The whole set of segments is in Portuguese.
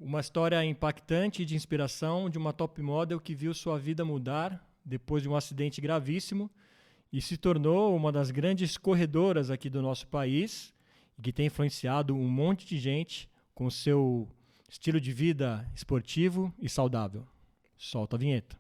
Uma história impactante de inspiração de uma top model que viu sua vida mudar depois de um acidente gravíssimo e se tornou uma das grandes corredoras aqui do nosso país e que tem influenciado um monte de gente com seu estilo de vida esportivo e saudável. Solta a vinheta.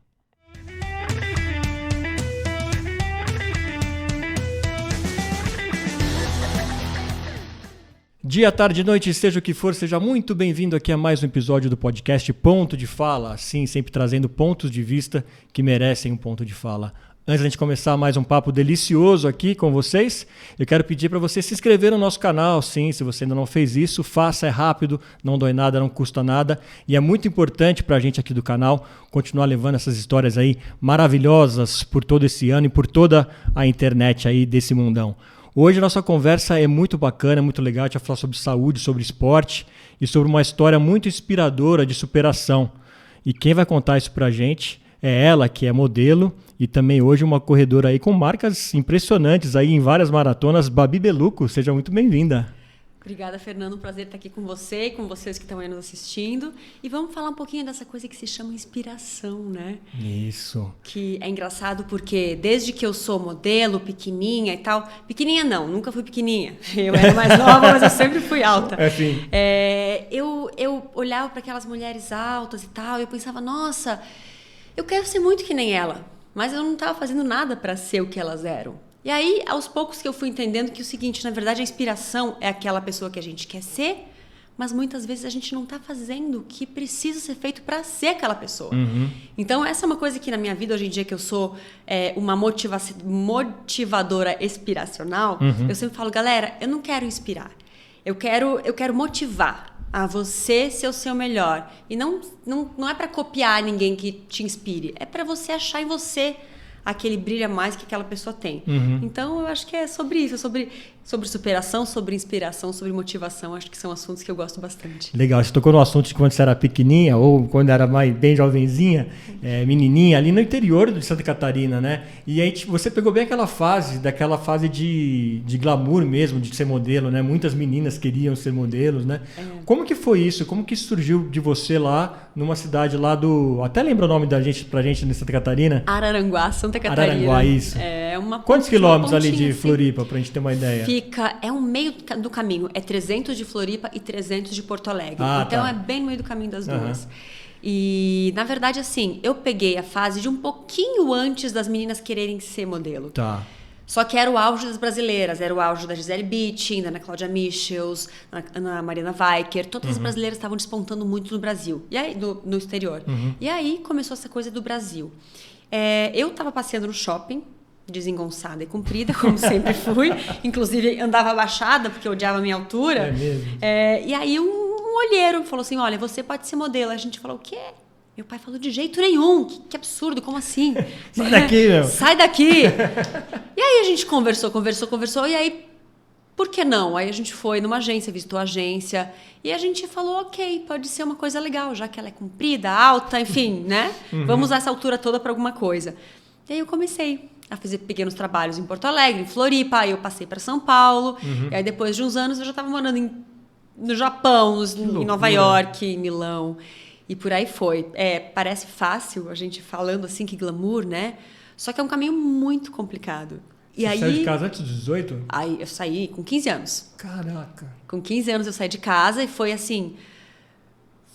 Dia, tarde, noite, seja o que for, seja muito bem-vindo aqui a mais um episódio do podcast Ponto de Fala, assim, sempre trazendo pontos de vista que merecem um ponto de fala. Antes de a gente começar mais um papo delicioso aqui com vocês, eu quero pedir para você se inscrever no nosso canal, sim, se você ainda não fez isso, faça, é rápido, não dói nada, não custa nada, e é muito importante para a gente aqui do canal continuar levando essas histórias aí maravilhosas por todo esse ano e por toda a internet aí desse mundão. Hoje a nossa conversa é muito bacana, muito legal, a gente vai falar sobre saúde, sobre esporte e sobre uma história muito inspiradora de superação. E quem vai contar isso pra gente é ela, que é modelo e também hoje uma corredora aí com marcas impressionantes aí em várias maratonas, Babi Bellucco, seja muito bem-vinda. Obrigada, Fernando. Prazer estar aqui com você e com vocês que estão aí nos assistindo. E vamos falar um pouquinho dessa coisa que se chama inspiração, né? Isso. Que é engraçado porque desde que eu sou modelo, pequenininha e tal... Pequenininha não, nunca fui pequenininha. Eu era mais nova, mas eu sempre fui alta. É sim. Eu olhava para aquelas mulheres altas e tal e eu pensava, nossa, eu quero ser muito que nem ela. Mas eu não estava fazendo nada para ser o que elas eram. E aí, aos poucos que eu fui entendendo que o seguinte, na verdade, a inspiração é aquela pessoa que a gente quer ser, mas muitas vezes a gente não está fazendo o que precisa ser feito para ser aquela pessoa. Uhum. Então, essa é uma coisa que na minha vida, hoje em dia, que eu sou uma motivadora inspiracional, eu sempre falo, galera, eu não quero inspirar, eu quero motivar a você ser o seu melhor. E não é para copiar ninguém que te inspire, é para você achar em você aquele brilho a mais que aquela pessoa tem. Uhum. Então, eu acho que é sobre isso, é sobre superação, sobre inspiração, sobre motivação. Acho que são assuntos que eu gosto bastante. Legal, você tocou no assunto de quando você era pequenininha ou quando era bem jovenzinha, menininha, ali no interior de Santa Catarina, né? E aí você pegou bem aquela fase de glamour mesmo, de ser modelo, né? Muitas meninas queriam ser modelos, né? Como que foi isso? Como que surgiu de você lá, numa cidade lá do... Até lembra o nome pra gente em Santa Catarina? Araranguá, Santa Catarina. Araranguá, isso. Quantos quilômetros ali de Floripa, pra gente ter uma ideia? É um meio do caminho. É 300 de Floripa e 300 de Porto Alegre. Então, é bem no meio do caminho das duas. E, na verdade, assim, eu peguei a fase de um pouquinho antes das meninas quererem ser modelo. Tá. Só que era o auge das brasileiras. Era o auge da Gisele Bündchen, da Ana Cláudia Michels, da Ana Mariana Weicker. Todas as brasileiras estavam despontando muito no Brasil. E aí, no exterior. E aí, começou essa coisa do Brasil. Eu estava passeando no shopping, desengonçada e comprida, como sempre fui. Inclusive, andava abaixada, porque eu odiava a minha altura. É mesmo? E aí, um olheiro falou assim, olha, você pode ser modelo. A gente falou, o quê? Meu pai falou, de jeito nenhum. Que absurdo, como assim? Sai daqui, meu. Sai daqui. E aí, a gente conversou. E aí, por que não? Aí, a gente foi numa agência, visitou a agência. E a gente falou, ok, pode ser uma coisa legal, já que ela é comprida, alta, enfim, né? Vamos usar essa altura toda para alguma coisa. E aí, eu comecei a fazer pequenos trabalhos em Porto Alegre, em Floripa, aí eu passei para São Paulo, e aí depois de uns anos eu já estava morando no Japão, em Nova York, em Milão, e por aí foi. Parece fácil a gente falando assim, que glamour, né? Só que é um caminho muito complicado. Você saiu de casa antes dos 18? Aí eu saí com 15 anos. Caraca. Com 15 anos eu saí de casa e foi assim...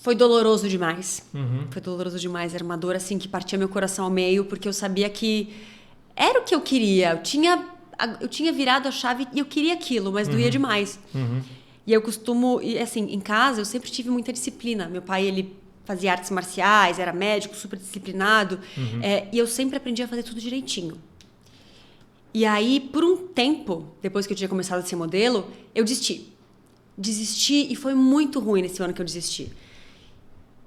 Foi doloroso demais. Foi doloroso demais. Era uma dor assim que partia meu coração ao meio, porque eu sabia que era o que eu queria. Eu tinha virado a chave e eu queria aquilo, mas doía demais. E eu costumo... assim, em casa eu sempre tive muita disciplina. Meu pai, ele fazia artes marciais, era médico, super disciplinado. E eu sempre aprendi a fazer tudo direitinho. E aí, por um tempo, depois que eu tinha começado a ser modelo, eu desisti. Desisti e foi muito ruim nesse ano que eu desisti.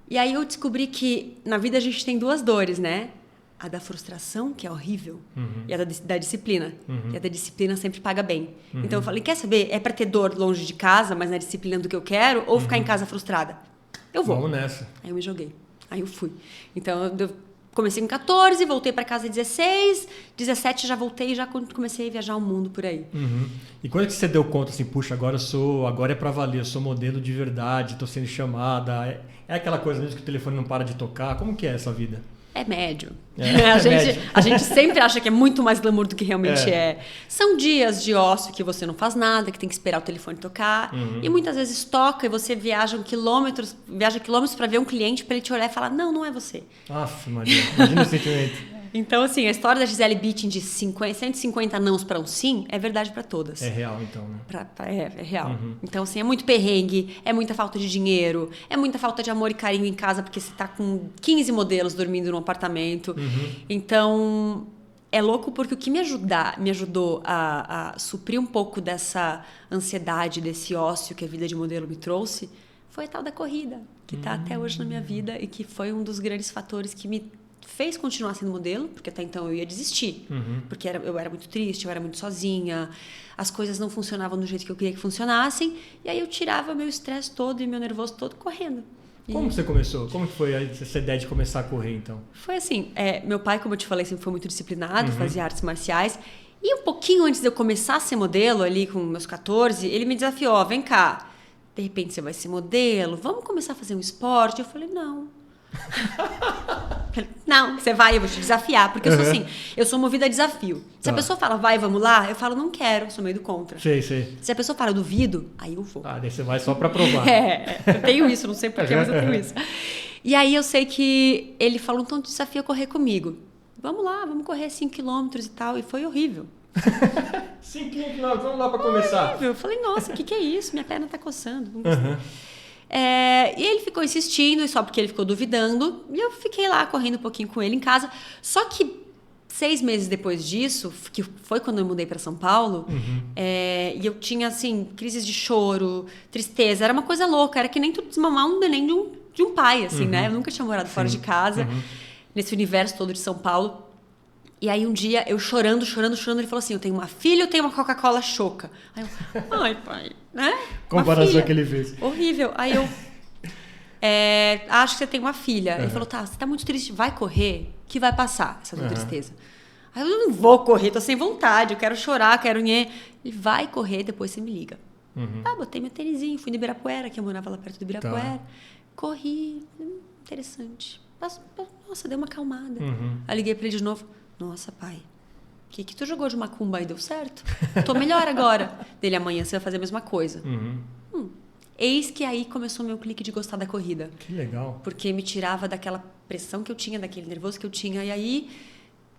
E aí eu descobri que na vida a gente tem duas dores, né? A da frustração, que é horrível, e a da disciplina. E a da disciplina sempre paga bem. Então eu falei, quer saber? É pra ter dor longe de casa, mas na disciplina do que eu quero, ou ficar em casa frustrada? Eu vou. Vamos nessa. Aí eu me joguei. Aí eu fui. Então eu comecei com 14, voltei para casa 16, 17 já voltei e já comecei a viajar o mundo por aí. E quando é que você deu conta assim, puxa, agora é pra valer, eu sou modelo de verdade, tô sendo chamada, é aquela coisa mesmo que o telefone não para de tocar, como que é essa vida? É médio. Médio. A gente sempre acha que é muito mais glamour do que realmente é. São dias de ócio que você não faz nada, que tem que esperar o telefone tocar. E muitas vezes toca e você viaja quilômetros para ver um cliente, para ele te olhar e falar, não é você. Aff, Maria, imagina o sentimento. Então, assim, a história da Gisele Bündchen de 150 nãos para um sim é verdade para todas. É real, então, né? É real. Então, assim, é muito perrengue, é muita falta de dinheiro, é muita falta de amor e carinho em casa, porque você tá com 15 modelos dormindo num apartamento. Então, é louco porque o que me ajudou a suprir um pouco dessa ansiedade, desse ócio que a vida de modelo me trouxe, foi a tal da corrida, que tá até hoje na minha vida e que foi um dos grandes fatores que me fez continuar sendo modelo, porque até então eu ia desistir, porque eu era muito triste, eu era muito sozinha, as coisas não funcionavam do jeito que eu queria que funcionassem, e aí eu tirava meu estresse todo e meu nervoso todo correndo. Como você começou? Como que foi essa ideia de começar a correr, então? Foi assim, meu pai, como eu te falei, sempre foi muito disciplinado, fazia artes marciais, e um pouquinho antes de eu começar a ser modelo, ali com meus 14, ele me desafiou, vem cá, de repente você vai ser modelo, vamos começar a fazer um esporte? Eu falei, não. Não, você vai, eu vou te desafiar, porque eu sou assim, eu sou movida a desafio. Se a pessoa fala, vai, vamos lá, eu falo, não quero, sou meio do contra. Sei. Se a pessoa fala, eu duvido, aí eu vou. Daí você vai só pra provar. Eu tenho isso, não sei porquê, mas eu tenho isso. E aí eu sei que ele falou, então te desafio a correr comigo. Vamos lá, vamos correr 5 quilômetros e tal, e foi horrível. 5 quilômetros, vamos lá pra começar. Horrível. Eu falei, nossa, o que é isso? Minha perna tá coçando. E ele ficou insistindo, só porque ele ficou duvidando, e eu fiquei lá correndo um pouquinho com ele em casa. Só que 6 meses depois disso, que foi quando eu mudei para São Paulo, e eu tinha assim crises de choro, tristeza, era uma coisa louca, era que nem tu desmamar um neném de um pai, assim, né? Eu nunca tinha morado fora de casa, nesse universo todo de São Paulo. E aí um dia, eu chorando, ele falou assim, eu tenho uma filha, eu tenho uma Coca-Cola Choca. Aí eu, ai pai, né? Comparação que ele fez. Horrível. Aí eu, acho que você tem uma filha. Ele falou, tá, você tá muito triste, vai correr, que vai passar essa tua tristeza. Aí eu não vou correr, tô sem vontade, eu quero chorar, quero Ele vai correr, depois você me liga. Botei meu tênisinho, fui no Ibirapuera, que eu morava lá perto do Ibirapuera. Corri, interessante. Nossa, deu uma acalmada. Aí liguei pra ele de novo. Nossa, pai, o que tu jogou de macumba e deu certo? Tô melhor agora. Dele, amanhã você vai fazer a mesma coisa. Eis que aí começou o meu clique de gostar da corrida. Que legal. Porque me tirava daquela pressão que eu tinha, daquele nervoso que eu tinha. E aí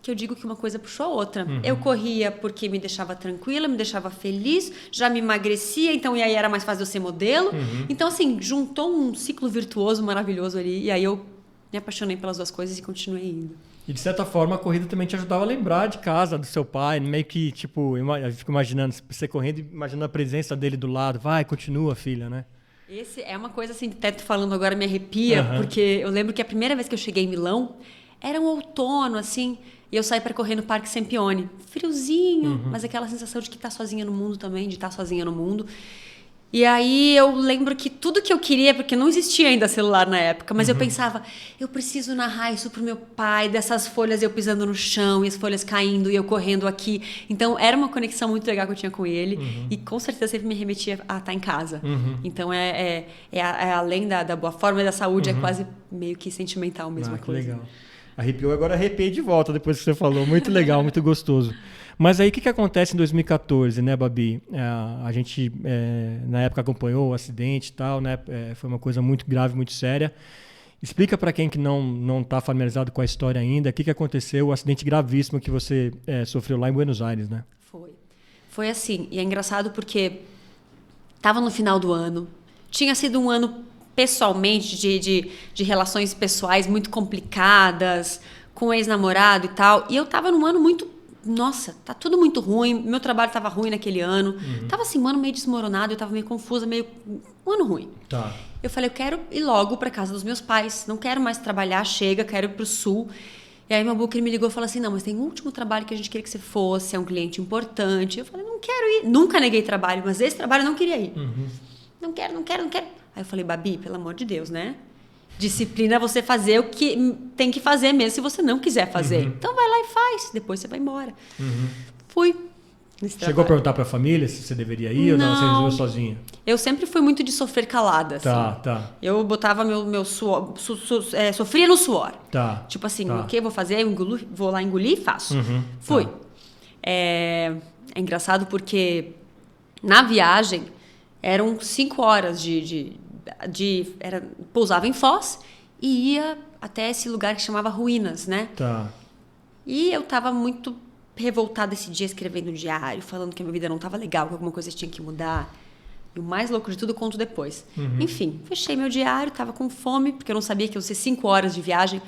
que eu digo que uma coisa puxou a outra. Eu corria porque me deixava tranquila, me deixava feliz, já me emagrecia, então e aí era mais fácil eu ser modelo. Então, assim, juntou um ciclo virtuoso maravilhoso ali. E aí eu me apaixonei pelas duas coisas e continuei indo. E de certa forma a corrida também te ajudava a lembrar de casa, do seu pai, meio que tipo, eu fico imaginando você correndo e imaginando a presença dele do lado, vai, continua, filha, né? Esse é uma coisa assim, até falando agora me arrepia, porque eu lembro que a primeira vez que eu cheguei em Milão, era um outono, assim, e eu saí para correr no Parque Sempione, friozinho, mas aquela sensação de que tá sozinha no mundo também, de estar sozinha no mundo. E aí eu lembro que tudo que eu queria, porque não existia ainda celular na época, mas eu pensava, eu preciso narrar isso pro meu pai, dessas folhas eu pisando no chão e as folhas caindo e eu correndo aqui. Então era uma conexão muito legal que eu tinha com ele e com certeza sempre me remetia a estar em casa. Então além da boa forma e da saúde, é quase meio que sentimental mesmo a coisa. Legal. Arrepiou, agora arrepiei de volta depois que você falou. Muito legal, muito gostoso. Mas aí o que acontece em 2014, né, Babi? A gente, na época, acompanhou o acidente e tal, né? Foi uma coisa muito grave, muito séria. Explica para quem que não está familiarizado com a história ainda, o que aconteceu, o acidente gravíssimo que você sofreu lá em Buenos Aires, né? Foi assim, e é engraçado porque estava no final do ano, tinha sido um ano pessoalmente de relações pessoais muito complicadas, com o ex-namorado e tal, e eu estava num ano muito... Nossa, tá tudo muito ruim, meu trabalho tava ruim naquele ano, tava assim, um ano meio desmoronado, eu tava meio confusa, um ano ruim. Tá. Eu falei, eu quero ir logo pra casa dos meus pais, não quero mais trabalhar, chega, quero ir pro sul. E aí meu booker me ligou e falou assim, não, mas tem um último trabalho que a gente queria que você fosse, é um cliente importante. Eu falei, não quero ir, nunca neguei trabalho, mas esse trabalho eu não queria ir. Não quero. Aí eu falei, Babi, pelo amor de Deus, né? Disciplina é você fazer o que tem que fazer mesmo se você não quiser fazer. Então vai lá e faz, depois você vai embora. Fui. Chegou a perguntar pra família se você deveria ir ou não? Você resolveu sozinha? Eu sempre fui muito de sofrer calada, assim. Tá. Eu botava meu suor, sofria no suor. Tá. Tipo assim, o que eu vou fazer? Eu vou lá engolir e faço. Fui. Tá. É engraçado porque na viagem eram 5 horas pousava em Foz e ia até esse lugar que chamava Ruínas, né? Tá. E eu tava muito revoltada esse dia, escrevendo um diário, falando que a minha vida não tava legal, que alguma coisa tinha que mudar. E o mais louco de tudo, eu conto depois. Enfim, fechei meu diário, tava com fome, porque eu não sabia que ia ser 5 horas de viagem.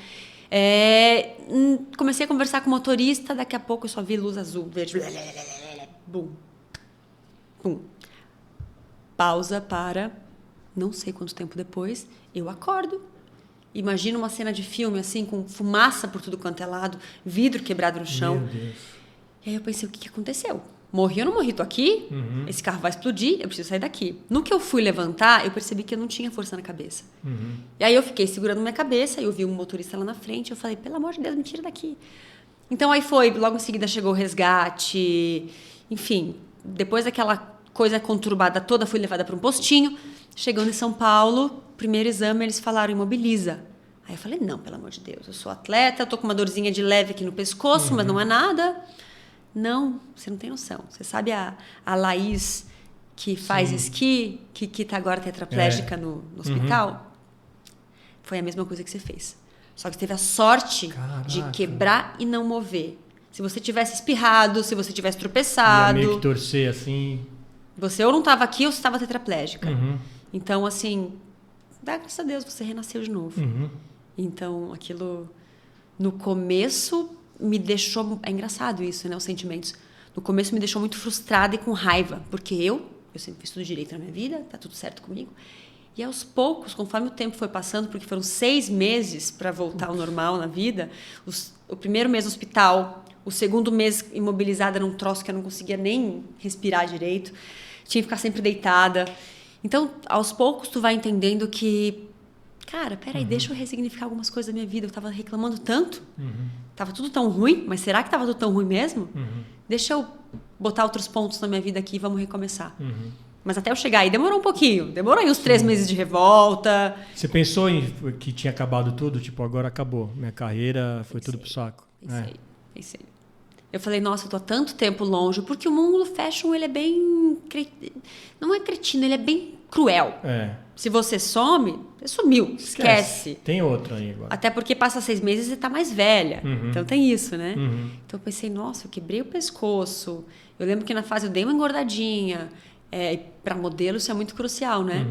Comecei a conversar com o motorista, daqui a pouco eu só vi luz azul, verde. Bum. Pum. Pausa para... Não sei quanto tempo depois, eu acordo. Imagina uma cena de filme, assim, com fumaça por tudo quanto é lado, vidro quebrado no chão. Meu Deus. E aí eu pensei, o que aconteceu? Morri ou não morri? Tô aqui? Esse carro vai explodir, eu preciso sair daqui. No que eu fui levantar, eu percebi que eu não tinha força na cabeça. E aí eu fiquei segurando minha cabeça, eu vi um motorista lá na frente, eu falei, pelo amor de Deus, me tira daqui. Então aí foi, logo em seguida chegou o resgate, enfim, depois daquela coisa conturbada toda, fui levada para um postinho. Chegando em São Paulo, primeiro exame, eles falaram, imobiliza. Aí eu falei, não, pelo amor de Deus, eu sou atleta, eu tô com uma dorzinha de leve aqui no pescoço, mas não é nada. Não, você não tem noção. Você sabe a Laís que faz esqui, que tá agora tetraplégica no hospital? Foi a mesma coisa que você fez. Só que você teve a sorte de quebrar e não mover. Se você tivesse espirrado, se você tivesse tropeçado... Ia meio que torcer assim... Você ou não estava aqui ou você estava tetraplégica. Então, assim, graças a Deus, você renasceu de novo. Então, aquilo, no começo, me deixou... É engraçado isso, né? Os sentimentos. No começo, me deixou muito frustrada e com raiva. Porque eu sempre fiz tudo direito na minha vida, tá tudo certo comigo. E aos poucos, conforme o tempo foi passando, porque foram 6 meses para voltar ao normal na vida, o primeiro mês no hospital, o segundo mês imobilizada num troço que eu não conseguia nem respirar direito, tinha que ficar sempre deitada. Então, aos poucos, tu vai entendendo que, cara, peraí, deixa eu ressignificar algumas coisas da minha vida. Eu tava reclamando tanto, tava tudo tão ruim, mas será que tava tudo tão ruim mesmo? Deixa eu botar outros pontos na minha vida aqui e vamos recomeçar. Mas até eu chegar aí, demorou um pouquinho. Demorou aí uns 3 meses de revolta. Você pensou que tinha acabado tudo? Tipo, agora acabou. Minha carreira foi tudo pro saco. Pensei. Eu falei, nossa, eu tô há tanto tempo longe, porque o mundo fashion, ele é bem... Não é cretino, ele é bem cruel. Se você some, você sumiu, esquece. Tem outro aí agora. Até porque passa 6 meses e você tá mais velha. Então tem isso, né? Então eu pensei, nossa, eu quebrei o pescoço. Eu lembro que na fase eu dei uma engordadinha. Para modelo isso é muito crucial, né?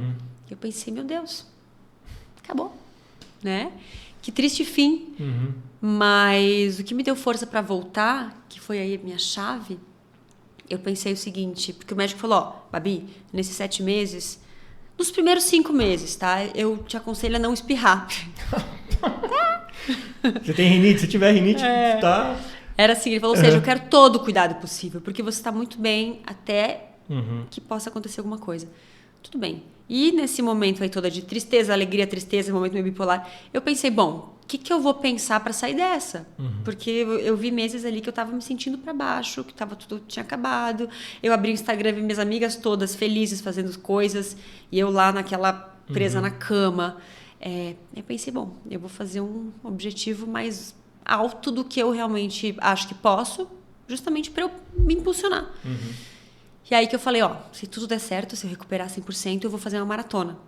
Eu pensei, meu Deus, acabou, né? Que triste fim. Mas o que me deu força para voltar, que foi aí a minha chave, eu pensei o seguinte, porque o médico falou, ó, Babi, nesses 7 meses, nos primeiros 5 meses, tá? Eu te aconselho a não espirrar. Você tem rinite? Se tiver rinite, tá... Era assim, ele falou, ou seja, eu quero todo o cuidado possível, porque você está muito bem até que possa acontecer alguma coisa. Tudo bem. E nesse momento aí toda de tristeza, alegria, tristeza, momento meio bipolar, eu pensei, bom, o que eu vou pensar para sair dessa? Porque eu vi meses ali que eu tava me sentindo para baixo, que tudo tinha acabado. Eu abri o Instagram, vi minhas amigas todas felizes fazendo coisas, e eu lá naquela presa na cama. Eu pensei, bom, eu vou fazer um objetivo mais alto do que eu realmente acho que posso, justamente para eu me impulsionar. E aí que eu falei, ó, se tudo der certo, se eu recuperar 100%, eu vou fazer uma maratona.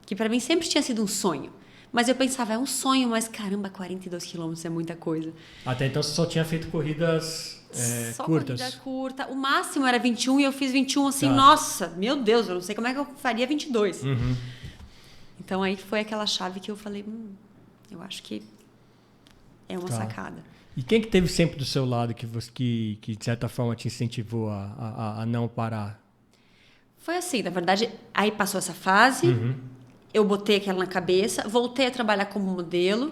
Que para mim sempre tinha sido um sonho. Mas eu pensava, é um sonho, mas caramba, 42 quilômetros é muita coisa. Até então você só tinha feito corridas só curtas. Corrida curta. O máximo era 21 e eu fiz 21 assim, nossa, meu Deus, eu não sei como é que eu faria 22. Então aí foi aquela chave que eu falei, eu acho que é uma sacada. E quem que teve sempre do seu lado que de certa forma te incentivou a não parar? Foi assim, na verdade, aí passou essa fase, eu botei aquela na cabeça, voltei a trabalhar como modelo,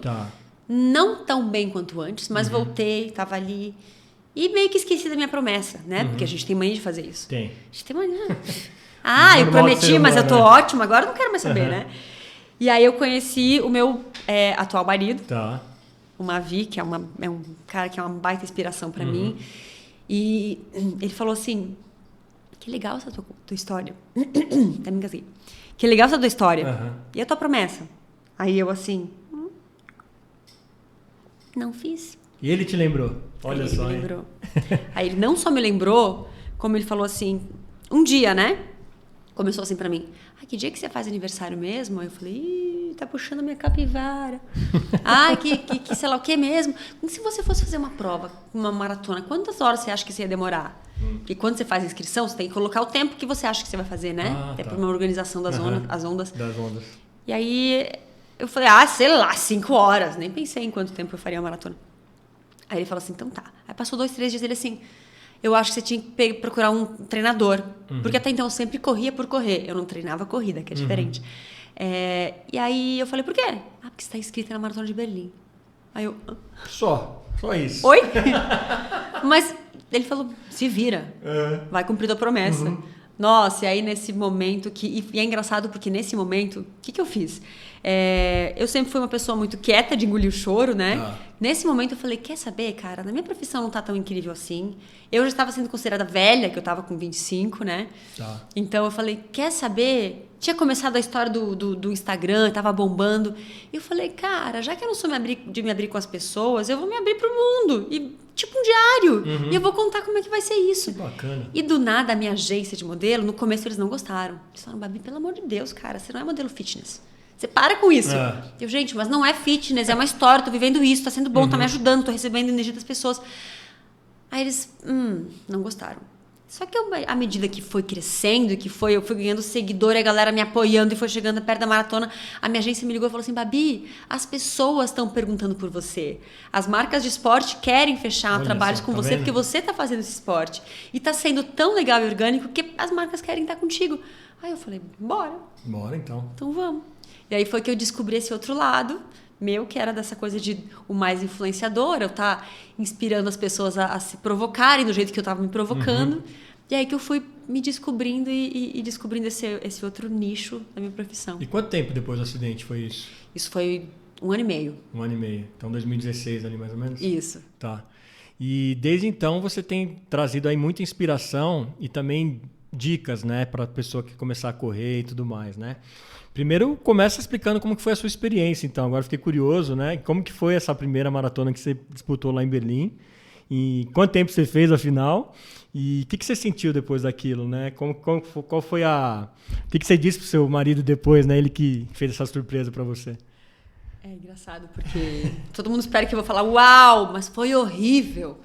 não tão bem quanto antes, mas voltei, estava ali, e meio que esqueci da minha promessa, né? Porque a gente tem mania de fazer isso. Tem. A gente tem mania. Eu prometi, mas eu tô ótima, agora eu não quero mais saber, né? E aí eu conheci o meu atual marido, Tá. o Mavi, que é um cara que é uma baita inspiração pra mim. E ele falou assim, que legal essa tua história. Até me engasguei. Que legal essa tua história. E a tua promessa? Aí eu assim, não fiz. E ele te lembrou? Olha só, Ele me lembrou. Aí ele não só me lembrou, como ele falou assim, um dia, né? Começou assim pra mim, que dia que você faz aniversário mesmo? Aí eu falei, ih, tá puxando a minha capivara. Que sei lá o que mesmo? Como se você fosse fazer uma prova, uma maratona, quantas horas você acha que você ia demorar? Porque quando você faz a inscrição, você tem que colocar o tempo que você acha que você vai fazer, né? É para uma organização das ondas. Das ondas. E aí eu falei, sei lá, 5 horas. Nem pensei em quanto tempo eu faria a maratona. Aí ele falou assim, então tá. Aí passou 2, 3 dias, ele assim, eu acho que você tinha que procurar um treinador. Porque até então eu sempre corria por correr. Eu não treinava corrida, que é diferente. E aí eu falei, por quê? Porque você tá inscrita na Maratona de Berlim. Aí eu... Só isso. Oi? Mas ele falou, se vira. Vai cumprir tua promessa. Nossa, e aí nesse momento... E é engraçado porque nesse momento, o que eu fiz? Eu sempre fui uma pessoa muito quieta de engolir o choro, né? Nesse momento eu falei, quer saber, cara? Na minha profissão não tá tão incrível assim. Eu já estava sendo considerada velha, que eu estava com 25, né? Então eu falei, quer saber? Tinha começado a história do Instagram, tava bombando. E eu falei, cara, já que eu não sou de me abrir com as pessoas, eu vou me abrir pro mundo. E tipo um diário. E eu vou contar como é que vai ser isso. Que bacana. E do nada, a minha agência de modelo, no começo eles não gostaram. Eles falaram, Babi, pelo amor de Deus, cara, você não é modelo fitness. Você para com isso. Eu, gente, mas não é fitness, é uma história, tô vivendo isso, tá sendo bom, tá me ajudando, tô recebendo energia das pessoas. Aí eles, não gostaram. Só que à medida que foi crescendo, eu fui ganhando seguidor, a galera me apoiando e foi chegando perto da maratona, a minha agência me ligou e falou assim, Babi, as pessoas estão perguntando por você. As marcas de esporte querem fechar trabalhos com você, porque você tá fazendo esse esporte. E tá sendo tão legal e orgânico que as marcas querem estar contigo. Aí eu falei, bora. Bora então. Então vamos. E aí foi que eu descobri esse outro lado meu, que era dessa coisa de o mais influenciador, eu estar inspirando as pessoas a se provocarem do jeito que eu estava me provocando. E aí que eu fui me descobrindo e descobrindo esse outro nicho da minha profissão. E quanto tempo depois do acidente foi isso? Isso foi 1 ano e meio. 1 ano e meio. Então 2016 ali mais ou menos? Isso. Tá. E desde então você tem trazido aí muita inspiração e também dicas, né, para a pessoa que começar a correr e tudo mais, né? Primeiro, começa explicando como que foi a sua experiência, então. Agora fiquei curioso, né? Como que foi essa primeira maratona que você disputou lá em Berlim? E quanto tempo você fez, afinal? E o que você sentiu depois daquilo, né? Qual foi a... O que você disse pro seu marido depois, né? Ele que fez essa surpresa para você. É engraçado, porque todo mundo espera que eu vou falar, uau, mas foi horrível.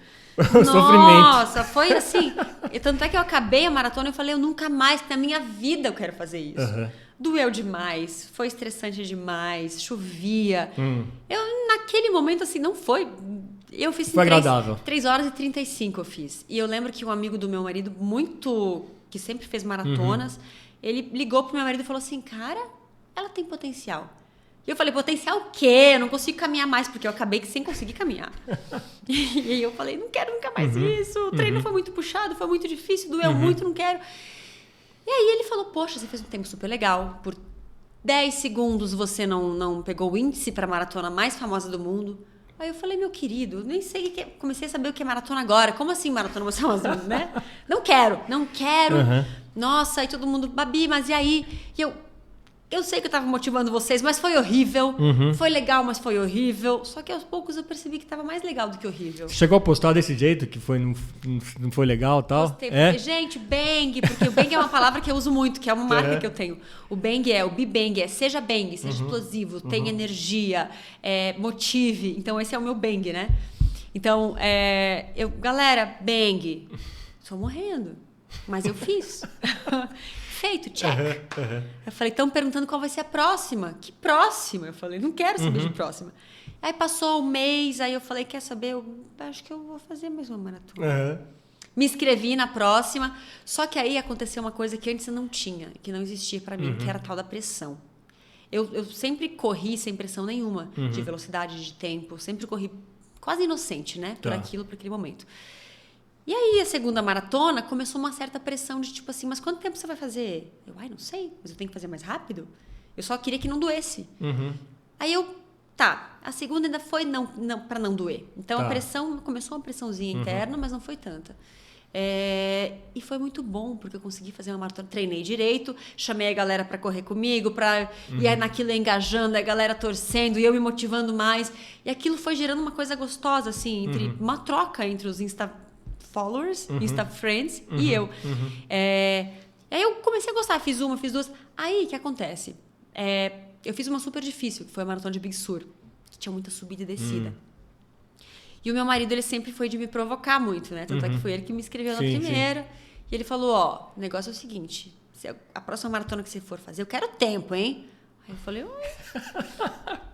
Nossa, foi assim. E tanto é que eu acabei a maratona e falei, eu nunca mais, na minha vida eu quero fazer isso. Doeu demais, foi estressante demais, chovia. Eu, naquele momento, assim, não foi... Eu fiz foi agradável. 3 horas e 35 eu fiz. E eu lembro que um amigo do meu marido, que sempre fez maratonas, ele ligou pro meu marido e falou assim, cara, ela tem potencial. E eu falei, potencial o quê? Eu não consigo caminhar mais, porque eu acabei sem conseguir caminhar. E aí eu falei, não quero nunca mais isso. O treino foi muito puxado, foi muito difícil, doeu muito, não quero. E aí ele falou, poxa, você fez um tempo super legal. Por 10 segundos você não pegou o índice para a maratona mais famosa do mundo. Aí eu falei, meu querido, nem sei o que é. Comecei a saber o que é maratona agora. Como assim maratona mais famosa do mundo, né? Não quero. Nossa, aí todo mundo, Babi, mas e aí? E eu sei que eu tava motivando vocês, mas foi horrível. Foi legal, mas foi horrível. Só que aos poucos eu percebi que tava mais legal do que horrível. Você chegou a postar desse jeito, que não foi legal e tal? Postei, porque, gente, bang, porque o bang é uma palavra que eu uso muito, que é uma marca que eu tenho. O bang o be-bang, seja bang, seja explosivo, tenha energia, motive. Então esse é o meu bang, né? Então, galera, bang, tô morrendo, mas eu fiz. Feito, check. Eu falei, estão perguntando qual vai ser a próxima. Que próxima? Eu falei, não quero saber de próxima. Aí passou um mês, aí eu falei, quer saber? Eu acho que eu vou fazer mais uma maratona. Me inscrevi na próxima, só que aí aconteceu uma coisa que antes eu não tinha, que não existia para mim, que era a tal da pressão. Eu sempre corri sem pressão nenhuma, de velocidade, de tempo, sempre corri quase inocente, né? Por aquele momento. E aí, a segunda maratona, começou uma certa pressão de tipo assim, mas quanto tempo você vai fazer? Eu, não sei, mas eu tenho que fazer mais rápido? Eu só queria que não doesse. Aí a segunda ainda foi não para não doer. Então a pressão, começou uma pressãozinha interna, mas não foi tanta. E foi muito bom, porque eu consegui fazer uma maratona, treinei direito, chamei a galera para correr comigo, e aí naquilo engajando, a galera torcendo, e eu me motivando mais. E aquilo foi gerando uma coisa gostosa, assim, uma troca entre os Insta followers, Insta friends e eu. Aí eu comecei a gostar, fiz uma, fiz duas. Aí, o que acontece? Eu fiz uma super difícil, que foi a maratona de Big Sur, que tinha muita subida e descida. E o meu marido, ele sempre foi de me provocar muito, né? Tanto é que foi ele que me inscreveu na primeira. Sim. E ele falou, o negócio é o seguinte, a próxima maratona que você for fazer, eu quero tempo, hein? Aí eu falei,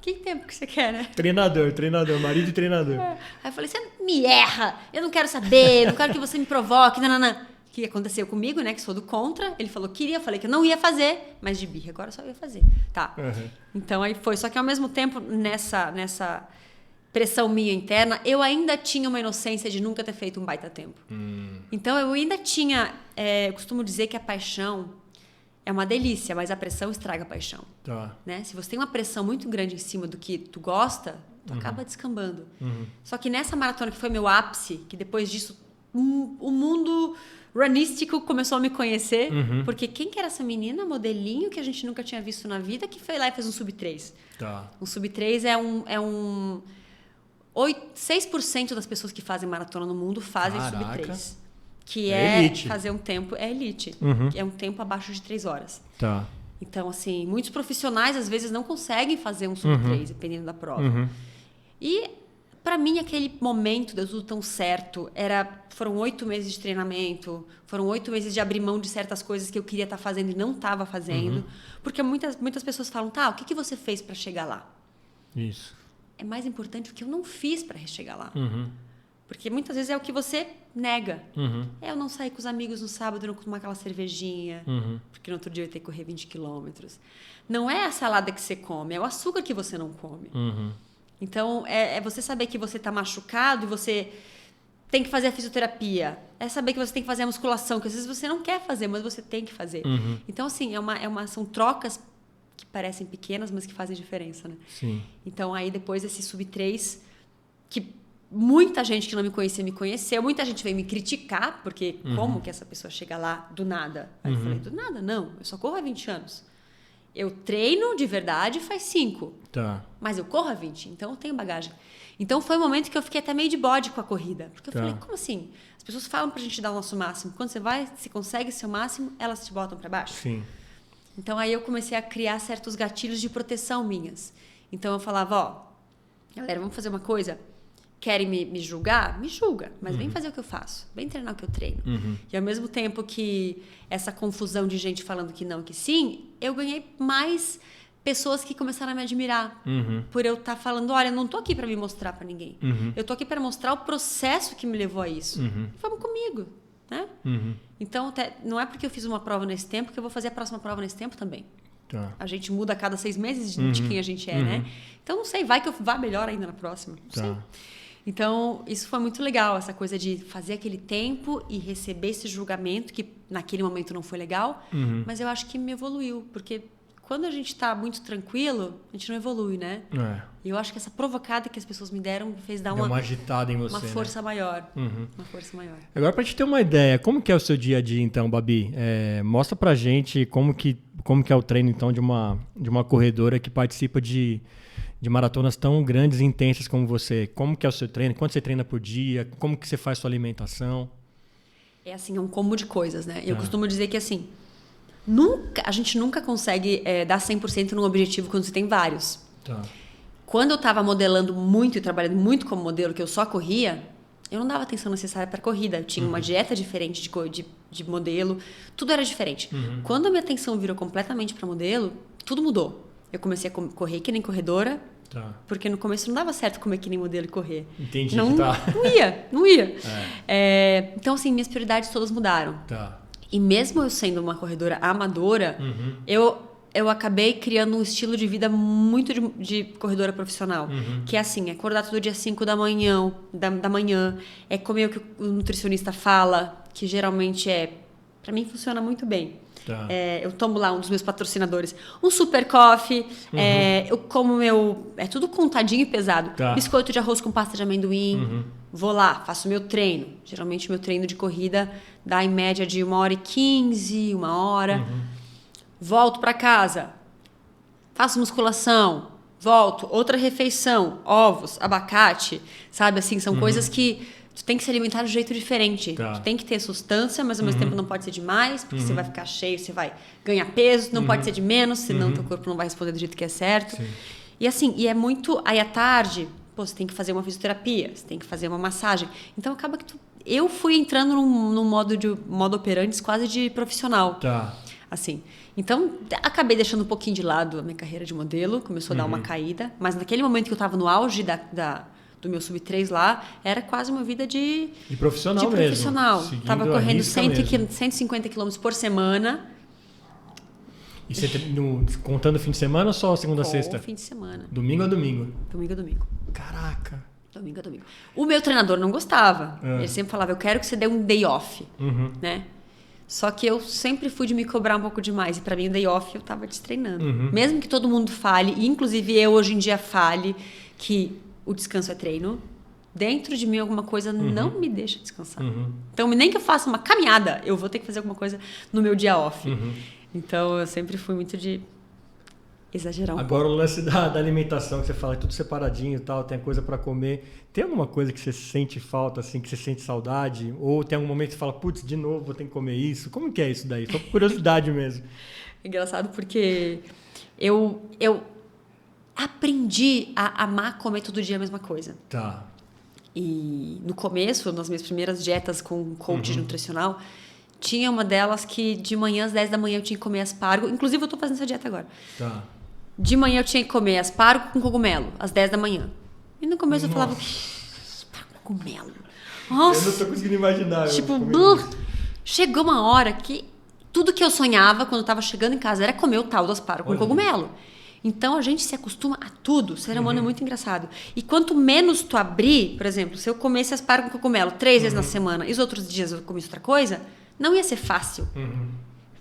que tempo que você quer, né? Treinador, marido e treinador. Aí eu falei, você me erra, eu não quero saber, não quero que você me provoque, não. O que aconteceu comigo, né? Que sou do contra. Ele falou, eu falei que eu não ia fazer, mas de birra, agora só ia fazer. Tá. Então aí foi. Só que ao mesmo tempo, nessa pressão minha interna, eu ainda tinha uma inocência de nunca ter feito um baita tempo. Então eu ainda tinha... eu costumo dizer que a paixão é uma delícia, mas a pressão estraga a paixão. Tá. Né? Se você tem uma pressão muito grande em cima do que tu gosta, tu acaba descambando. Só que nessa maratona, que foi meu ápice, que depois disso o mundo runístico começou a me conhecer, porque quem que era essa menina, modelinho, que a gente nunca tinha visto na vida, que foi lá e fez um sub-3. Tá. Um sub-3 é um 6% das pessoas que fazem maratona no mundo fazem sub-3. Que é fazer um tempo... É elite. É um tempo abaixo de 3 horas. Tá. Então, assim, muitos profissionais, às vezes, não conseguem fazer um sub-3, dependendo da prova. E, para mim, aquele momento deu tudo tão certo. Foram 8 meses de treinamento, foram 8 meses de abrir mão de certas coisas que eu queria estar fazendo e não estava fazendo. Porque muitas pessoas falam, o que você fez para chegar lá? Isso. É mais importante o que eu não fiz para chegar lá. Porque muitas vezes é o que você nega. Eu não saí com os amigos no sábado, não tomar aquela cervejinha, porque no outro dia eu ia ter que correr 20 quilômetros. Não é a salada que você come, é o açúcar que você não come. Então, é você saber que você está machucado e você tem que fazer a fisioterapia. É saber que você tem que fazer a musculação, que às vezes você não quer fazer, mas você tem que fazer. Então, assim, são trocas que parecem pequenas, mas que fazem diferença, né? Sim. Então, aí depois desse sub-3, que muita gente que não me conhecia me conheceu, muita gente veio me criticar, porque como que essa pessoa chega lá do nada? Aí eu falei, do nada? Não, eu só corro há 20 anos. Eu treino de verdade faz 5. Tá. Mas eu corro há 20, então eu tenho bagagem. Então foi um momento que eu fiquei até meio de bode com a corrida. Porque eu falei, como assim? As pessoas falam pra gente dar o nosso máximo. Quando você consegue seu máximo, elas te botam pra baixo. Sim. Então aí eu comecei a criar certos gatilhos de proteção minhas. Então eu falava, galera, vamos fazer uma coisa? Querem me julgar? Me julga, mas vem fazer o que eu faço. Vem treinar o que eu treino. E ao mesmo tempo que essa confusão de gente falando que não, que sim, eu ganhei mais pessoas que começaram a me admirar. Por eu estar falando, olha, eu não tô aqui para me mostrar para ninguém. Eu tô aqui para mostrar o processo que me levou a isso. Vamos comigo, né? Então, não é porque eu fiz uma prova nesse tempo que eu vou fazer a próxima prova nesse tempo também. Tá. A gente muda a cada 6 meses de quem a gente é, né? Então, não sei, vai que eu vá melhor ainda na próxima. Não sei. Então, isso foi muito legal, essa coisa de fazer aquele tempo e receber esse julgamento, que naquele momento não foi legal, mas eu acho que me evoluiu, porque quando a gente está muito tranquilo, a gente não evolui, né? E eu acho que essa provocada que as pessoas me deram me fez dar uma agitada em você, uma força maior. Uma força maior. Agora, pra gente ter uma ideia, como que é o seu dia a dia, então, Babi? Mostra pra gente como que é o treino, então, de uma corredora que participa de maratonas tão grandes e intensas como você. Como que é o seu treino? Quanto você treina por dia? Como que você faz sua alimentação? É assim, é um combo de coisas, né? Eu costumo dizer que assim, a gente nunca consegue dar 100% num objetivo quando você tem vários. Tá. Quando eu estava modelando muito e trabalhando muito como modelo, que eu só corria, eu não dava atenção necessária para a corrida. Eu tinha uma dieta diferente de modelo, tudo era diferente. Quando a minha atenção virou completamente para modelo, tudo mudou. Eu comecei a correr que nem corredora, porque no começo não dava certo comer que nem modelo e correr. Entendi. Não ia. Então, assim, minhas prioridades todas mudaram. E mesmo eu sendo uma corredora amadora, eu acabei criando um estilo de vida muito de corredora profissional. Que é assim, é acordar todo dia 5 da manhã, é comer o que o nutricionista fala, que geralmente é Pra mim funciona muito bem. Tá. Eu tomo lá um dos meus patrocinadores, um Super Coffee, eu como é tudo contadinho e pesado. Tá. Biscoito de arroz com pasta de amendoim, vou lá, faço meu treino. Geralmente meu treino de corrida dá em média de 1h15, 1 hora. Volto pra casa, faço musculação, volto, outra refeição, ovos, abacate, sabe assim, são coisas que tu tem que se alimentar de um jeito diferente. Tá. Tu tem que ter sustância, mas ao mesmo tempo não pode ser demais, porque você vai ficar cheio, você vai ganhar peso, não pode ser de menos, senão teu corpo não vai responder do jeito que é certo. Sim. E assim, e é muito... Aí à tarde, você tem que fazer uma fisioterapia, você tem que fazer uma massagem. Então acaba que eu fui entrando num modo operandi quase de profissional. Tá. Assim. Então, acabei deixando um pouquinho de lado a minha carreira de modelo, começou a dar uma caída, mas naquele momento que eu estava no auge do meu sub-3 lá, era quase uma vida de profissional mesmo. Profissional. Estava correndo 150 quilômetros por semana. E você contando fim de semana ou só segunda a sexta? Fim de semana. Domingo a domingo? Domingo a domingo. Caraca. Domingo a domingo. O meu treinador não gostava. Ele sempre falava, eu quero que você dê um day off. Né? Só que eu sempre fui de me cobrar um pouco demais. E pra mim, o day off, eu tava destreinando. Mesmo que todo mundo fale, e inclusive eu hoje em dia fale, que o descanso é treino, dentro de mim alguma coisa não me deixa descansar. Então, nem que eu faça uma caminhada, eu vou ter que fazer alguma coisa no meu dia off. Então, eu sempre fui muito de exagerar um pouco. Agora, o lance da alimentação, que você fala, é tudo separadinho e tal, tem coisa pra comer. Tem alguma coisa que você sente falta, assim, que você sente saudade? Ou tem algum momento que você fala, putz, de novo vou ter que comer isso? Como que é isso daí? Só por curiosidade mesmo. Engraçado porque eu aprendi a amar comer todo dia a mesma coisa. Tá. E no começo, nas minhas primeiras dietas com coach nutricional, tinha uma delas que de manhã às 10 da manhã eu tinha que comer aspargo. Inclusive, eu tô fazendo essa dieta agora. Tá. De manhã eu tinha que comer aspargo com cogumelo, às 10 da manhã. E no começo eu falava, aspargo com cogumelo. Nossa. Eu não tô conseguindo imaginar. Tipo, chegou uma hora que tudo que eu sonhava quando eu tava chegando em casa era comer o tal do aspargo com cogumelo. Então a gente se acostuma a tudo. O ser humano é muito engraçado. E quanto menos tu abrir, por exemplo, se eu comesse aspargo com cogumelo 3 vezes na semana e os outros dias eu comesse outra coisa, não ia ser fácil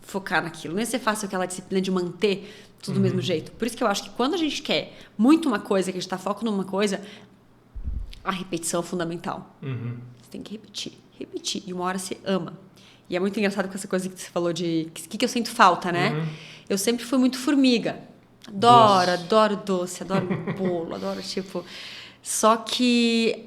focar naquilo. Não ia ser fácil aquela disciplina de manter tudo do mesmo jeito. Por isso que eu acho que quando a gente quer muito uma coisa, que a gente tá foco numa coisa, a repetição é fundamental. Você tem que repetir. E uma hora você ama. E é muito engraçado com essa coisa que você falou de o que eu sinto falta, né? Eu sempre fui muito formiga. Adoro doce, adoro bolo, adoro tipo... Só que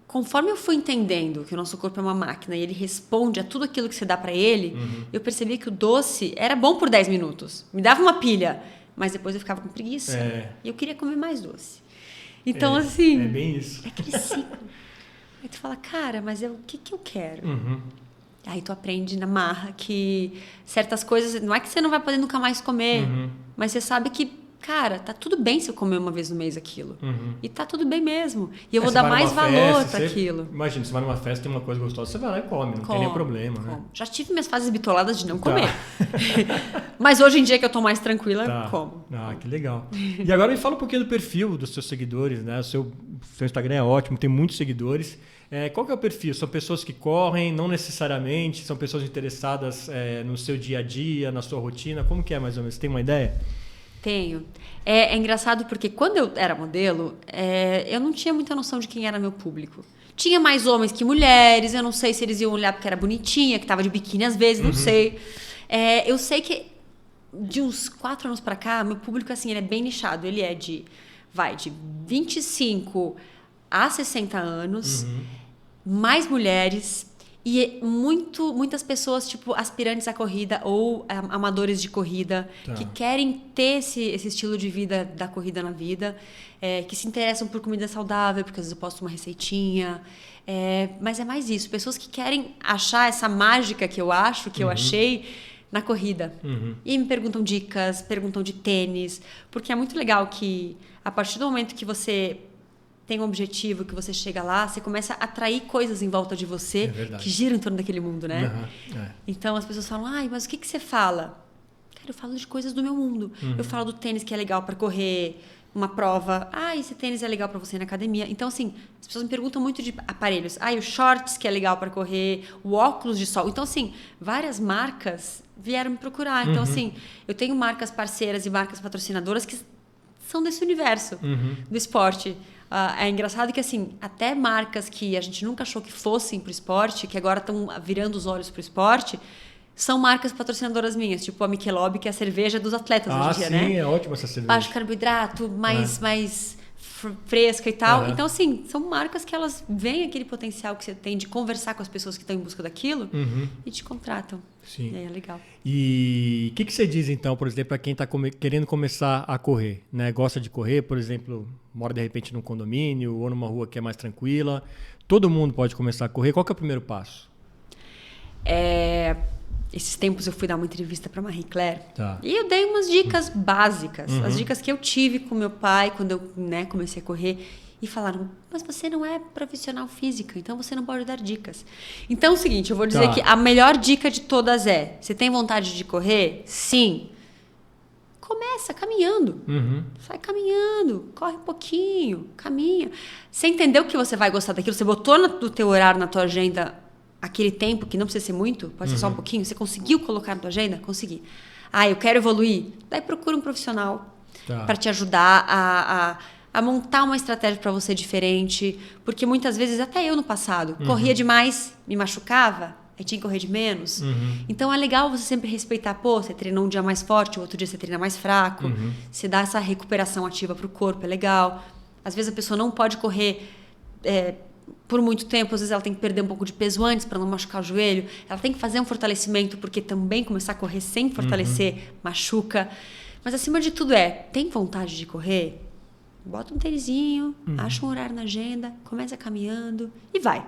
conforme eu fui entendendo que o nosso corpo é uma máquina e ele responde a tudo aquilo que você dá pra ele, eu percebi que o doce era bom por 10 minutos. Me dava uma pilha, mas depois eu ficava com preguiça. E eu queria comer mais doce. Então, assim... É bem isso. É aquele ciclo. Aí tu fala, cara, mas o que eu quero? Aí tu aprende na marra que certas coisas... Não é que você não vai poder nunca mais comer, mas você sabe que, cara, tá tudo bem se eu comer uma vez no mês aquilo. E tá tudo bem mesmo. E eu vou dar mais valor para aquilo. Imagina, você vai numa festa, tem uma coisa gostosa, você vai lá e come, não tem nenhum problema, né? Já tive minhas fases bitoladas de não comer. Mas hoje em dia que eu tô mais tranquila, como. Ah, que legal. E agora me fala um pouquinho do perfil dos seus seguidores, né? O seu Instagram é ótimo, tem muitos seguidores. Qual que é o perfil? São pessoas que correm, não necessariamente, são pessoas interessadas no seu dia a dia, na sua rotina? Como que é mais ou menos? Você tem uma ideia? Tenho. É engraçado porque quando eu era modelo, eu não tinha muita noção de quem era meu público. Tinha mais homens que mulheres, eu não sei se eles iam olhar porque era bonitinha, que tava de biquíni às vezes, não sei. Eu sei que de uns 4 anos pra cá, meu público assim, ele é bem nichado. Ele é de 25 a 60 anos, mais mulheres... E muitas pessoas, tipo, aspirantes à corrida ou amadores de corrida, que querem ter esse estilo de vida da corrida na vida, que se interessam por comida saudável, porque às vezes eu posto uma receitinha. Mas é mais isso, pessoas que querem achar essa mágica que eu acho, que eu achei na corrida. E me perguntam dicas, perguntam de tênis, porque é muito legal que a partir do momento que você... tem um objetivo, que você chega lá, você começa a atrair coisas em volta de você que giram em torno daquele mundo, né? Então as pessoas falam, mas o que você fala? Cara, eu falo de coisas do meu mundo. Eu falo do tênis que é legal para correr, uma prova. Esse tênis é legal para você ir na academia. Então, assim, as pessoas me perguntam muito de aparelhos. O shorts que é legal para correr, o óculos de sol. Então, assim, várias marcas vieram me procurar. Então, assim, eu tenho marcas parceiras e marcas patrocinadoras que são desse universo do esporte. É engraçado que, assim, até marcas que a gente nunca achou que fossem pro esporte, que agora estão virando os olhos pro esporte, são marcas patrocinadoras minhas, tipo a Michelob, que é a cerveja dos atletas hoje em dia, né? Sim, é ótima essa cerveja. Baixo carboidrato, mais fresca e tal. Então, assim, são marcas que elas veem aquele potencial que você tem de conversar com as pessoas que estão em busca daquilo e te contratam. Sim. E aí é legal. E o que você diz, então, por exemplo, para quem está querendo começar a correr, né? Gosta de correr, por exemplo, mora de repente num condomínio ou numa rua que é mais tranquila. Todo mundo pode começar a correr. Qual que é o primeiro passo? Esses tempos eu fui dar uma entrevista para Marie Claire e eu dei umas dicas básicas, as dicas que eu tive com meu pai quando eu comecei a correr, e falaram, mas você não é profissional física, então você não pode dar dicas. Então é o seguinte, eu vou dizer que a melhor dica de todas é, você tem vontade de correr? Sim. Começa caminhando, sai caminhando, corre um pouquinho, caminha. Você entendeu que você vai gostar daquilo, você botou no teu horário, na tua agenda, aquele tempo, que não precisa ser muito, pode ser só um pouquinho, você conseguiu colocar na tua agenda? Consegui. Eu quero evoluir. Daí procura um profissional para te ajudar a montar uma estratégia para você diferente, porque muitas vezes, até eu no passado, corria demais, me machucava, aí tinha que correr de menos. Então é legal você sempre respeitar, você treinou um dia mais forte, o outro dia você treina mais fraco, você dá essa recuperação ativa para o corpo, é legal. Às vezes a pessoa não pode correr por muito tempo, às vezes ela tem que perder um pouco de peso antes para não machucar o joelho, ela tem que fazer um fortalecimento, porque também começar a correr sem fortalecer machuca. Mas acima de tudo tem vontade de correr? Bota um tênisinho, acha um horário na agenda, começa caminhando e vai.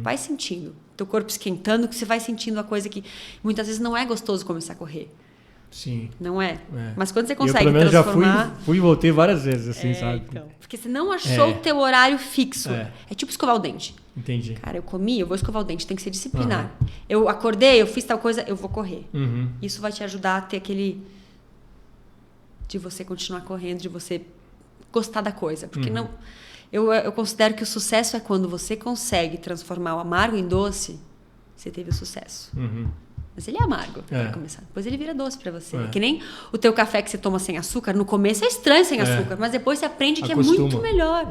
Vai sentindo. Teu corpo esquentando, que você vai sentindo a coisa que muitas vezes não é gostoso começar a correr. Sim. Não é? Mas quando você consegue eu, pelo menos, transformar... já fui e voltei várias vezes, assim, sabe? Então. Porque você não achou o teu horário fixo. É tipo escovar o dente. Entendi. Cara, eu vou escovar o dente, tem que ser disciplinar. Eu acordei, eu fiz tal coisa, eu vou correr. Isso vai te ajudar a ter aquele... de você continuar correndo, de você gostar da coisa. Porque não... Eu considero que o sucesso é quando você consegue transformar o amargo em doce, você teve o sucesso. Mas ele é amargo, para começar. Depois ele vira doce para você. É que nem o teu café que você toma sem açúcar. No começo é estranho sem açúcar, mas depois você aprende que é muito melhor.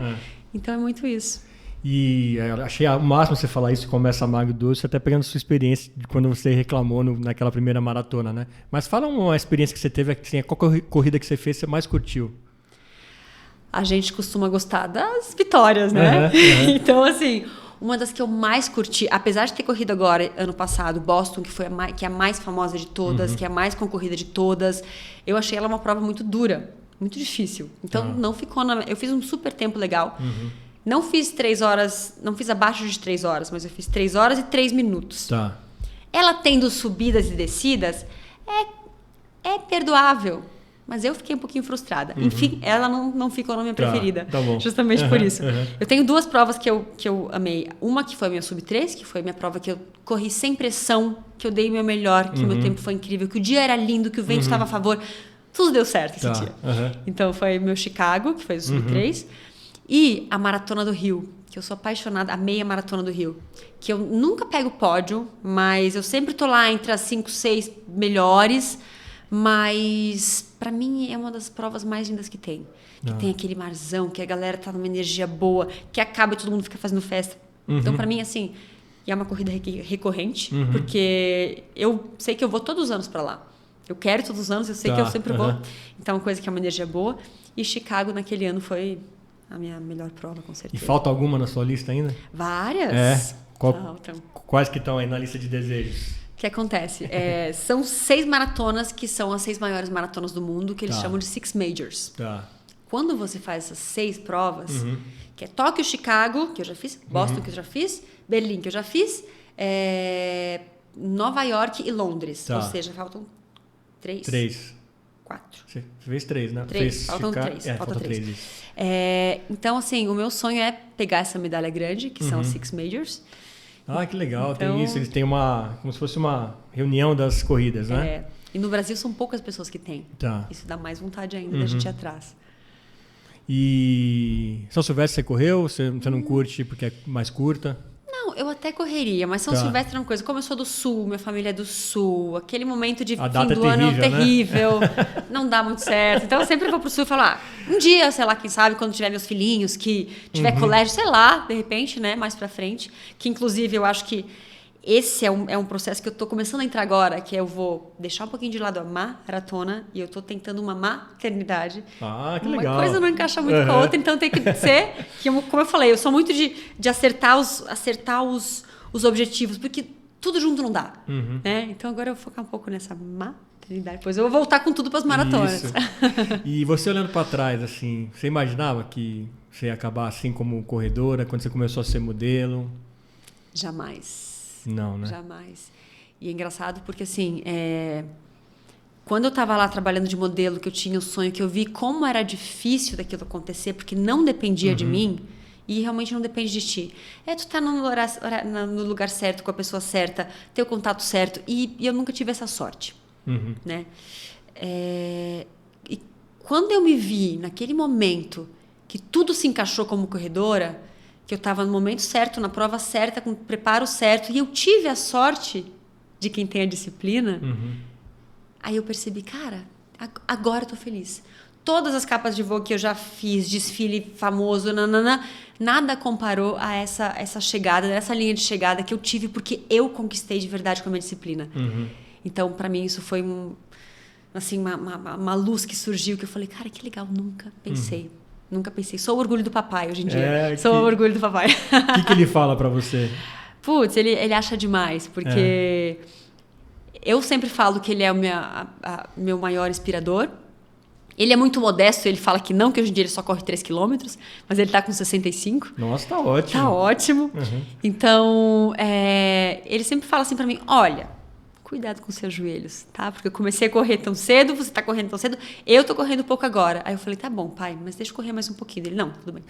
Então é muito isso. E eu achei o máximo você falar isso, começa amargo e doce, até pegando sua experiência de quando você reclamou naquela primeira maratona, né? Mas fala uma experiência que você teve, assim, qual corrida que você fez você mais curtiu? A gente costuma gostar das vitórias, né? Então, assim... Uma das que eu mais curti, apesar de ter corrido agora, ano passado, Boston, que é a mais famosa de todas, que é a mais concorrida de todas, eu achei ela uma prova muito dura, muito difícil. Então, não ficou eu fiz um super tempo legal. Não fiz 3 horas, não fiz abaixo de 3 horas, mas eu fiz 3 horas e 3 minutos. Ela tendo subidas e descidas, é perdoável. Mas eu fiquei um pouquinho frustrada. Enfim, ela não ficou na minha preferida. Tá bom. Justamente por isso. Eu tenho 2 provas que eu amei. Uma que foi a minha Sub-3, que foi a minha prova que eu corri sem pressão, que eu dei o meu melhor, que o meu tempo foi incrível, que o dia era lindo, que o vento estava a favor. Tudo deu certo esse dia. Então foi meu Chicago, que foi o Sub-3. E a Maratona do Rio, que eu sou apaixonada, a meia Maratona do Rio. Que eu nunca pego pódio, mas eu sempre tô lá entre as 5, 6 melhores. Mas, para mim, é uma das provas mais lindas que tem. Que tem aquele marzão, que a galera tá numa energia boa, que acaba e todo mundo fica fazendo festa. Então, para mim, assim, é uma corrida recorrente, porque eu sei que eu vou todos os anos para lá. Eu quero todos os anos, eu sei que eu sempre vou. Então, é uma coisa que é uma energia boa. E Chicago, naquele ano, foi a minha melhor prova, com certeza. E falta alguma na sua lista ainda? Várias. Faltam. Quais que estão aí na lista de desejos? O que acontece? São 6 maratonas, que são as 6 maiores maratonas do mundo, que eles chamam de 6 Majors. Quando você faz essas 6 provas, que é Tóquio, Chicago, que eu já fiz, Boston, que eu já fiz, Berlim, que eu já fiz, Nova York e Londres. Ou seja, faltam 3. 4. Você fez 3, né? 3, faltam 3. Falta 3. Então, assim, o meu sonho é pegar essa medalha grande, que são as 6 Majors. Que legal, então, tem isso. Eles têm como se fosse uma reunião das corridas, né? E no Brasil são poucas pessoas que têm. Isso dá mais vontade ainda da gente ir atrás. E São Silvestre você correu? Você não curte porque é mais curta? Não, eu até correria, mas São Silvestre é uma coisa. Como eu sou do Sul, minha família é do Sul, aquele momento de fim do ano é terrível, não dá muito certo. Então eu sempre vou pro Sul e falo, um dia, sei lá, quem sabe, quando tiver meus filhinhos, que tiver colégio, sei lá, de repente, né, mais pra frente. Que inclusive eu acho que esse é um processo que eu tô começando a entrar agora, que eu vou deixar um pouquinho de lado a maratona e eu tô tentando uma maternidade. Que legal. Uma coisa não encaixa muito com a outra, então tem que ser, como eu falei, eu sou muito de acertar os objetivos, porque tudo junto não dá. Né? Então agora eu vou focar um pouco nessa maternidade, depois eu vou voltar com tudo para as maratonas. Isso. E você olhando para trás, assim, você imaginava que você ia acabar assim como corredora, quando você começou a ser modelo? Jamais. Não, né? Jamais. E é engraçado porque, assim, quando eu estava lá trabalhando de modelo, que eu tinha o sonho, que eu vi como era difícil daquilo acontecer, porque não dependia de mim, e realmente não depende de ti. Tu tá no lugar certo, com a pessoa certa, ter o contato certo, e eu nunca tive essa sorte. Né? E quando eu me vi, naquele momento, que tudo se encaixou como corredora, que eu estava no momento certo, na prova certa, com o preparo certo, e eu tive a sorte de quem tem a disciplina, aí eu percebi, cara, agora eu tô feliz. Todas as capas de Vogue que eu já fiz, desfile famoso, nada comparou a essa chegada, essa linha de chegada que eu tive, porque eu conquistei de verdade com a minha disciplina. Então, para mim, isso foi uma luz que surgiu, que eu falei, cara, que legal, nunca pensei. Nunca pensei. Sou o orgulho do papai hoje em dia. Sou o orgulho do papai. O que ele fala pra você? Putz, ele acha demais, porque eu sempre falo que ele é o meu maior inspirador. Ele é muito modesto, ele fala que não, que hoje em dia ele só corre 3 quilômetros, mas ele tá com 65. Nossa, tá ótimo. Tá ótimo. Então, ele sempre fala assim pra mim, olha, cuidado com seus joelhos, tá? Porque eu comecei a correr tão cedo, você tá correndo tão cedo, eu tô correndo pouco agora. Aí eu falei, tá bom, pai, mas deixa eu correr mais um pouquinho. Ele, não, tudo bem.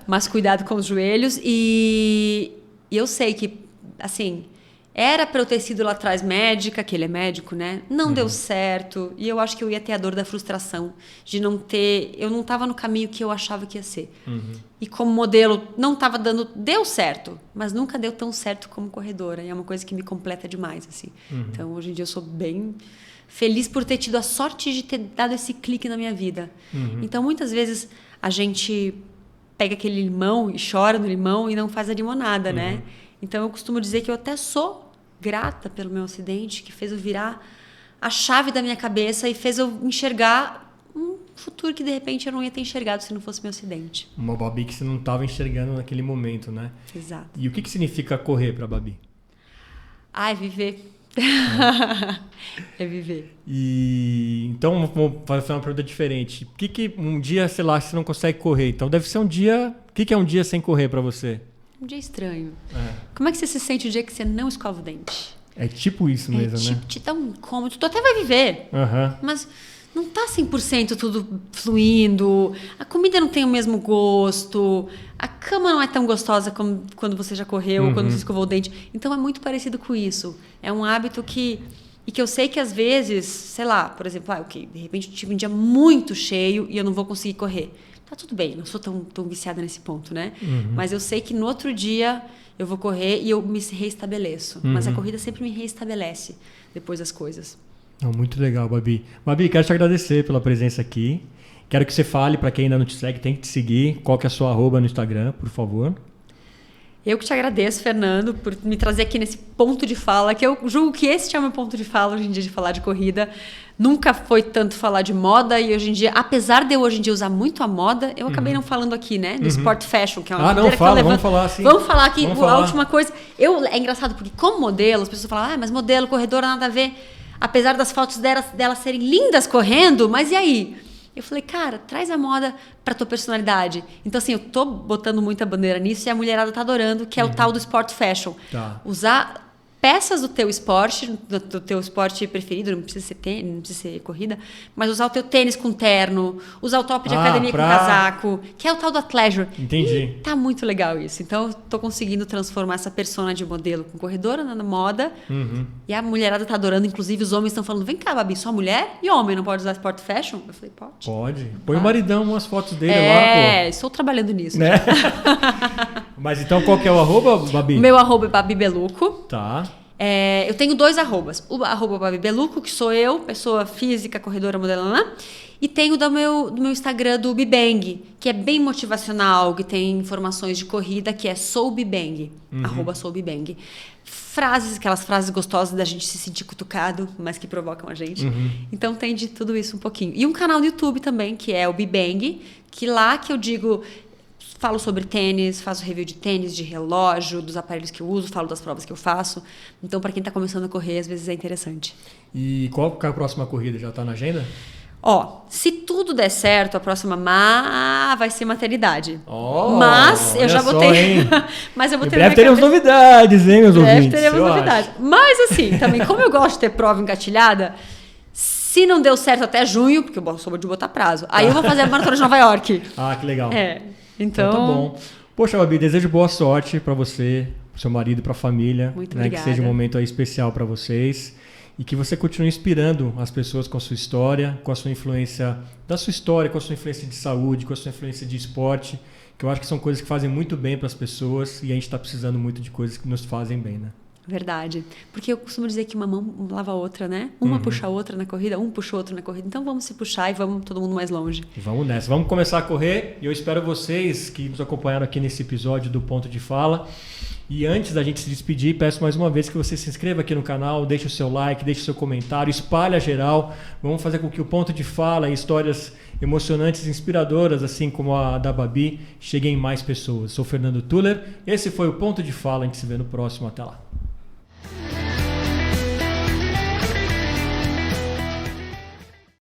Mas cuidado com os joelhos. E eu sei que, assim, era pra eu ter sido lá atrás médica, que ele é médico, né? Não deu certo. E eu acho que eu ia ter a dor da frustração de não ter... Eu não tava no caminho que eu achava que ia ser. E como modelo, não tava dando... Deu certo, mas nunca deu tão certo como corredora. E é uma coisa que me completa demais, assim. Então, hoje em dia, eu sou bem feliz por ter tido a sorte de ter dado esse clique na minha vida. Então, muitas vezes, a gente pega aquele limão e chora no limão e não faz a limonada, né? Então, eu costumo dizer que eu até sou grata pelo meu acidente, que fez eu virar a chave da minha cabeça e fez eu enxergar um futuro que, de repente, eu não ia ter enxergado se não fosse meu acidente. Uma Babi que você não estava enxergando naquele momento, né? Exato. E o que significa correr para a Babi? É viver. É viver. E então, vamos fazer uma pergunta diferente. O que um dia, sei lá, você não consegue correr? Então, deve ser um dia... O que é um dia sem correr para você? Um dia estranho. Como é que você se sente o dia que você não escova o dente? É tipo isso mesmo, né? Te dá um incômodo. Tu até vai viver, mas não tá 100% tudo fluindo. A comida não tem o mesmo gosto. A cama não é tão gostosa como quando você já correu ou quando você escovou o dente. Então, é muito parecido com isso. É um hábito que eu sei que, às vezes, sei lá, por exemplo, de repente eu tive um dia muito cheio e eu não vou conseguir correr. Tá tudo bem, não sou tão viciada nesse ponto, né? Mas eu sei que no outro dia eu vou correr e eu me reestabeleço. Mas a corrida sempre me reestabelece depois das coisas. Muito legal, Babi. Babi, quero te agradecer pela presença aqui. Quero que você fale, para quem ainda não te segue, tem que te seguir. Qual que é a sua @ no Instagram, por favor? Eu que te agradeço, Fernando, por me trazer aqui nesse ponto de fala, que eu julgo que esse é o meu ponto de fala hoje em dia, de falar de corrida. Nunca foi tanto falar de moda e hoje em dia, apesar de eu hoje em dia usar muito a moda, eu acabei não falando aqui, né? Do sport fashion, que é uma não fala, vamos falar assim. Vamos falar aqui, a última coisa. É engraçado porque como modelo, as pessoas falam, mas modelo, corredora, nada a ver. Apesar das fotos delas serem lindas correndo, mas e aí? Eu falei, cara, traz a moda pra tua personalidade. Então, assim, eu tô botando muita bandeira nisso e a mulherada tá adorando, que é o tal do sport fashion. Tá. Usar peças do teu esporte, do teu esporte preferido, não precisa ser tênis, não precisa ser corrida, mas usar o teu tênis com terno, usar o top de academia com casaco, que é o tal do athleisure. Entendi. E tá muito legal isso. Então, eu tô conseguindo transformar essa persona de modelo com corredora na moda. E a mulherada tá adorando, inclusive os homens estão falando, vem cá, Babi, só mulher e homem não pode usar sport fashion? Eu falei, pode. Pode. Põe o maridão, umas fotos dele lá, pô. Estou trabalhando nisso. Né? Mas então, qual que é o arroba, Babi? Meu arroba é Babi Beluco. Tá. Eu tenho 2 arrobas. O arroba Babi Beluco, que sou eu, pessoa física, corredora, modelando. E tenho do meu Instagram do Bibang, que é bem motivacional, que tem informações de corrida, que é soubibang. Arroba soubibang. Aquelas frases gostosas da gente se sentir cutucado, mas que provocam a gente. Então tem de tudo isso um pouquinho. E um canal no YouTube também, que é o Bibang, que lá que eu digo... Falo sobre tênis, faço review de tênis, de relógio, dos aparelhos que eu uso, falo das provas que eu faço. Então, para quem está começando a correr, às vezes é interessante. E qual que é a próxima corrida? Já está na agenda? Se tudo der certo, a próxima vai ser maternidade. Mas eu já botei. Mas eu botei. Deve ter novidades, hein, meus ouvintes? Deve teremos novidades. Mas assim, também, como eu gosto de ter prova engatilhada, se não deu certo até junho, porque eu sou de botar prazo, aí eu vou fazer a maratona de Nova York. Que legal. Então tá bom. Poxa, Babi, desejo boa sorte para você, pro seu marido, para a família. Muito obrigada. Que seja um momento aí especial para vocês e que você continue inspirando as pessoas com a sua história, com a sua influência da sua história, com a sua influência de saúde, com a sua influência de esporte, que eu acho que são coisas que fazem muito bem para as pessoas e a gente está precisando muito de coisas que nos fazem bem, né? Verdade. Porque eu costumo dizer que uma mão lava a outra, né? Uma puxa a outra na corrida, um puxa o outro na corrida. Então vamos se puxar e vamos todo mundo mais longe. E vamos nessa. Vamos começar a correr e eu espero vocês que nos acompanharam aqui nesse episódio do Ponto de Fala. E antes da gente se despedir, peço mais uma vez que você se inscreva aqui no canal, deixe o seu like, deixe o seu comentário, espalhe a geral. Vamos fazer com que o Ponto de Fala e histórias emocionantes, inspiradoras, assim como a da Babi, cheguem em mais pessoas. Sou Fernando Tuller, esse foi o Ponto de Fala, a gente se vê no próximo. Até lá.